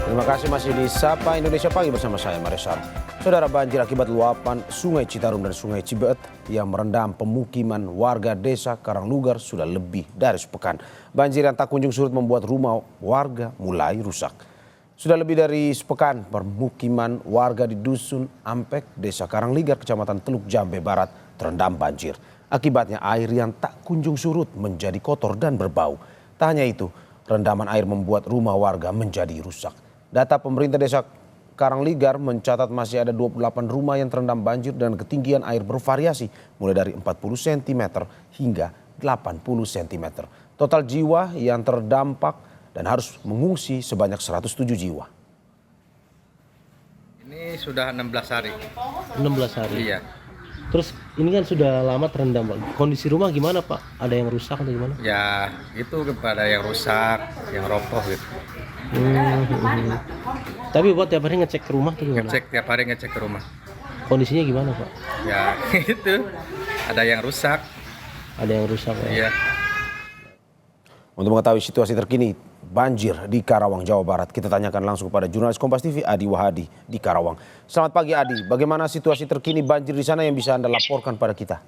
Terima kasih masih di Sapa Indonesia Pagi bersama saya Maresar. Saudara, banjir akibat luapan Sungai Citarum dan Sungai Cibeet yang merendam pemukiman warga desa Karanglugar sudah lebih dari sepekan. Banjir yang tak kunjung surut membuat rumah warga mulai rusak. Sudah lebih dari sepekan permukiman warga di Dusun Ampek, Desa Karangligar, Kecamatan Teluk Jambe Barat terendam banjir. Akibatnya air yang tak kunjung surut menjadi kotor dan berbau. Tak hanya itu, rendaman air membuat rumah warga menjadi rusak. Data pemerintah Desa Karangligar mencatat masih ada 28 rumah yang terendam banjir dan ketinggian air bervariasi mulai dari 40 cm hingga 80 cm. Total jiwa yang terdampak dan harus mengungsi sebanyak 107 jiwa. Ini sudah 16 hari. 16 hari. Iya. Terus ini kan sudah lama terendam, Pak. Kondisi rumah gimana, Pak? Ada yang rusak atau gimana? Ya, itu kepada yang rusak, yang roboh gitu. Tapi buat tiap hari ngecek ke rumah tuh gimana? Tiap hari ngecek ke rumah. Kondisinya gimana, Pak? Ya, itu. Ada yang rusak. Ada yang rusak ya? Iya. Untuk mengetahui situasi terkini banjir di Karawang, Jawa Barat, kita tanyakan langsung kepada jurnalis Kompas TV Adi Wahadi di Karawang. Selamat pagi Adi, bagaimana situasi terkini banjir di sana yang bisa Anda laporkan pada kita?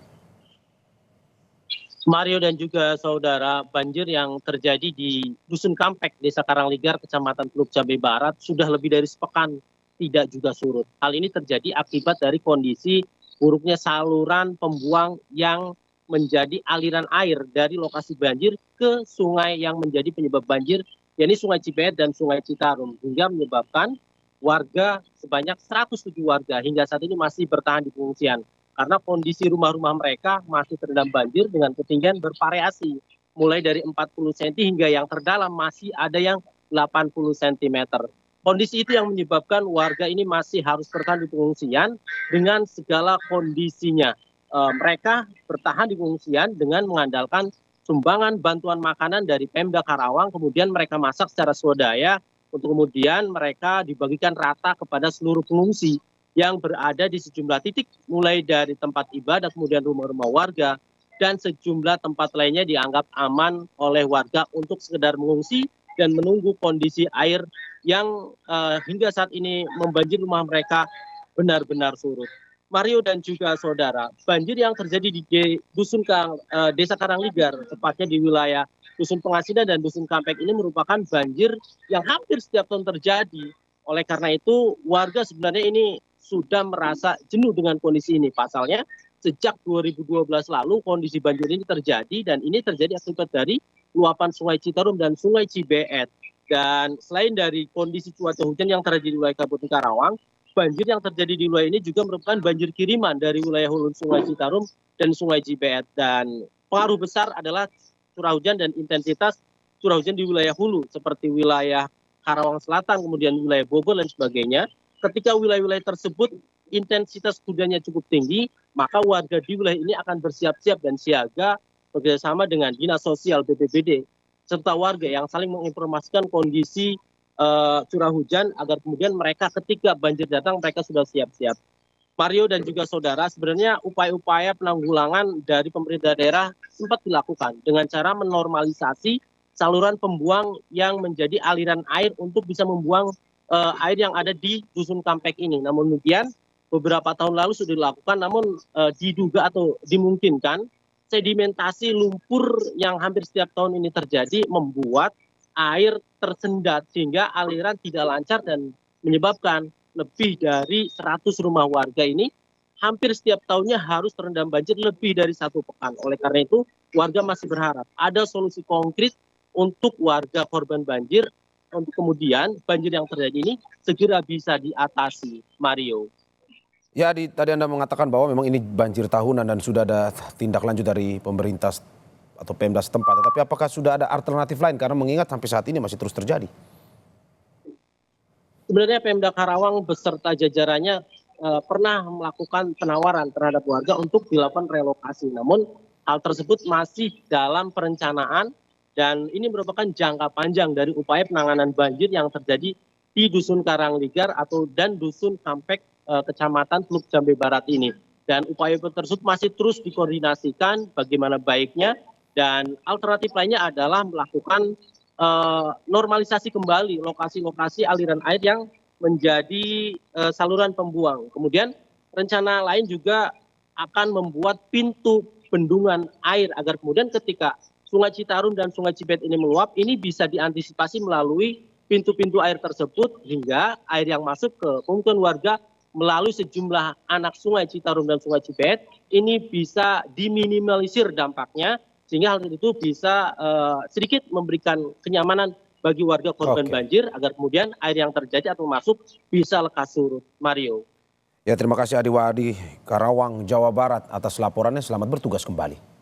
Mario dan juga saudara, banjir yang terjadi di Dusun Kampek, Desa Karangligar, Kecamatan Teluk Jambe Barat sudah lebih dari sepekan tidak juga surut. Hal ini terjadi akibat dari kondisi buruknya saluran pembuang yang menjadi aliran air dari lokasi banjir ke sungai yang menjadi penyebab banjir, yakni Sungai Cibeet dan Sungai Citarum, hingga menyebabkan warga sebanyak 107 warga hingga saat ini masih bertahan di pengungsian karena kondisi rumah-rumah mereka masih terendam banjir dengan ketinggian bervariasi mulai dari 40 cm hingga yang terdalam masih ada yang 80 cm. Kondisi itu yang menyebabkan warga ini masih harus bertahan di pengungsian dengan segala kondisinya. Mereka bertahan di pengungsian dengan mengandalkan sumbangan bantuan makanan dari Pemda Karawang, kemudian mereka masak secara swadaya untuk kemudian mereka dibagikan rata kepada seluruh pengungsi yang berada di sejumlah titik mulai dari tempat ibadah, kemudian rumah-rumah warga dan sejumlah tempat lainnya dianggap aman oleh warga untuk sekedar mengungsi dan menunggu kondisi air yang hingga saat ini membanjir rumah mereka benar-benar surut. Mario dan juga saudara, banjir yang terjadi di Dusun Desa Karangligar, tepatnya di wilayah Dusun Pengasinan dan Dusun Kampek ini merupakan banjir yang hampir setiap tahun terjadi. Oleh karena itu, warga sebenarnya ini sudah merasa jenuh dengan kondisi ini. Pasalnya, sejak 2012 lalu kondisi banjir ini terjadi dan ini terjadi akibat dari luapan Sungai Citarum dan Sungai Cibeet. Dan selain dari kondisi cuaca hujan yang terjadi di wilayah Kabupaten Karawang, banjir yang terjadi di wilayah ini juga merupakan banjir kiriman dari wilayah hulu Sungai Citarum dan Sungai Cibeet. Dan pengaruh besar adalah curah hujan dan intensitas curah hujan di wilayah hulu seperti wilayah Karawang Selatan, kemudian wilayah Bogor dan sebagainya. Ketika wilayah-wilayah tersebut intensitas hujannya cukup tinggi, maka warga di wilayah ini akan bersiap-siap dan siaga bekerjasama dengan Dinas Sosial BPBD serta warga yang saling menginformasikan kondisi curah hujan agar kemudian mereka ketika banjir datang mereka sudah siap-siap. Mario dan juga saudara, sebenarnya upaya-upaya penanggulangan dari pemerintah daerah sempat dilakukan dengan cara menormalisasi saluran pembuang yang menjadi aliran air untuk bisa membuang air yang ada di Dusun Kampek ini. Namun demikian beberapa tahun lalu sudah dilakukan, namun diduga atau dimungkinkan sedimentasi lumpur yang hampir setiap tahun ini terjadi membuat air tersendat sehingga aliran tidak lancar dan menyebabkan lebih dari 100 rumah warga ini hampir setiap tahunnya harus terendam banjir lebih dari 1 pekan. Oleh karena itu warga masih berharap ada solusi konkret untuk warga korban banjir untuk kemudian banjir yang terjadi ini segera bisa diatasi. Mario. Ya, tadi Anda mengatakan bahwa memang ini banjir tahunan dan sudah ada tindak lanjut dari pemerintah atau Pemda setempat. Tetapi apakah sudah ada alternatif lain? Karena mengingat sampai saat ini masih terus terjadi. Sebenarnya Pemda Karawang beserta jajarannya pernah melakukan penawaran terhadap warga untuk dilakukan relokasi. Namun hal tersebut masih dalam perencanaan dan ini merupakan jangka panjang dari upaya penanganan banjir yang terjadi di Dusun Karangligar dan Dusun Kampek Kecamatan Teluk Jambe Barat ini. Dan upaya tersebut masih terus dikoordinasikan bagaimana baiknya dan alternatif lainnya adalah melakukan normalisasi kembali lokasi-lokasi aliran air yang menjadi saluran pembuang. Kemudian rencana lain juga akan membuat pintu bendungan air agar kemudian ketika Sungai Citarum dan Sungai Cibet ini meluap, ini bisa diantisipasi melalui pintu-pintu air tersebut hingga air yang masuk ke pemukiman warga melalui sejumlah anak Sungai Citarum dan Sungai Cibet ini bisa diminimalisir dampaknya sehingga hal itu bisa sedikit memberikan kenyamanan bagi warga korban banjir agar kemudian air yang terjadi atau masuk bisa lekas surut. Mario. Ya, terima kasih Adi Wadi Karawang, Jawa Barat atas laporannya. Selamat bertugas kembali.